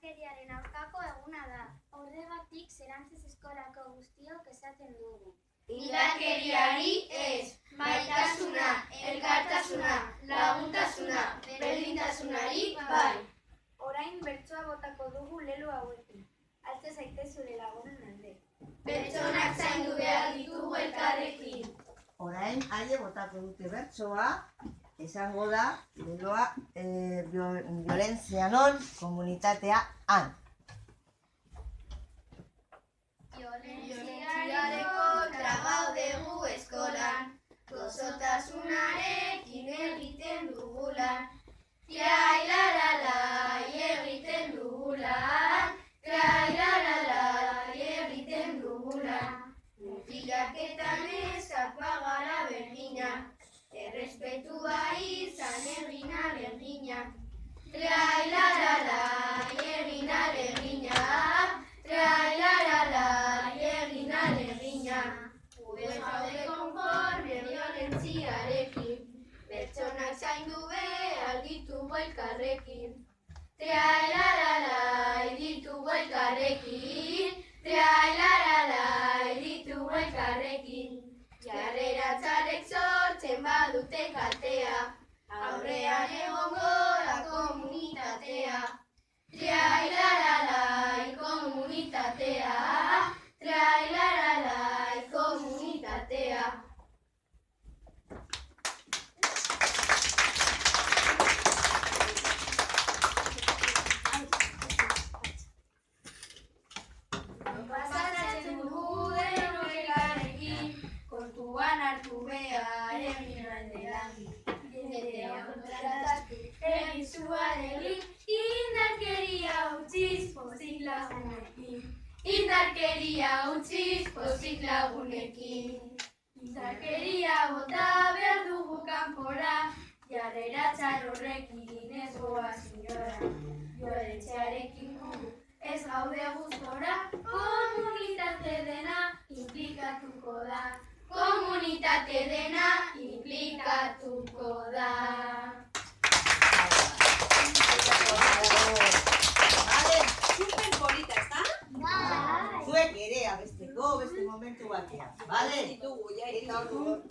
indarkeriaren aurkako eguna da. Horregatik Zerantziz eskolako guztiok esaten dugu. Indarkeriari ez, maitasuna, elkartasuna, laguntasuna, berdintasunari bai. Orain bertsoa botako dugu lelo hauekin. Altze zaitez zure lagunen alde. Pertsonak zaindu behar ditugu elkarrekin. Orain aile botako dute bertsoa, esango da leloa violentzia non komunitatea han. Biolentziaren kontra gaudegu eskolan, gozotasunarekin egiten dugulan. Trailalalai egiten dugulan, trailalalai egiten dugulan. Mutilak eta neskak bagara berdinak, errespetua izan egin alegina. Trailalalai egin alegina, trailalalai egin alegina. Gure gaude konforme biolentziarekin, pertsonak zaindu behar ditugu elkarrekin. Trailalalai ditugu elkarrekin, trailalalai ditugu elkarrekin. Jarreratzarek sortzen badute kaltea, aurrean egongo da komunitatea. Trailalalai komunitatea, trailalalai komunitatea. Pasatzen dugu denok elkarrekin, kontuan hartu behar egin aldean. Jendea kontratatu egin zuarekin, indarkeria utziz pozik lagunekin. Indarkeria utziz pozik lagunekin. Indarkeria bota behar dugu kanpora, jarrera txar horrekin ez goaz inora. Biolentziarekin gu ez gaude gustora, komunitate dena inplikatuko da. Komunitate dena inplikatuko da. Super polita, ezta? Bai! Zuek ere abesteko beste momentu batean, bale? Eta orduan,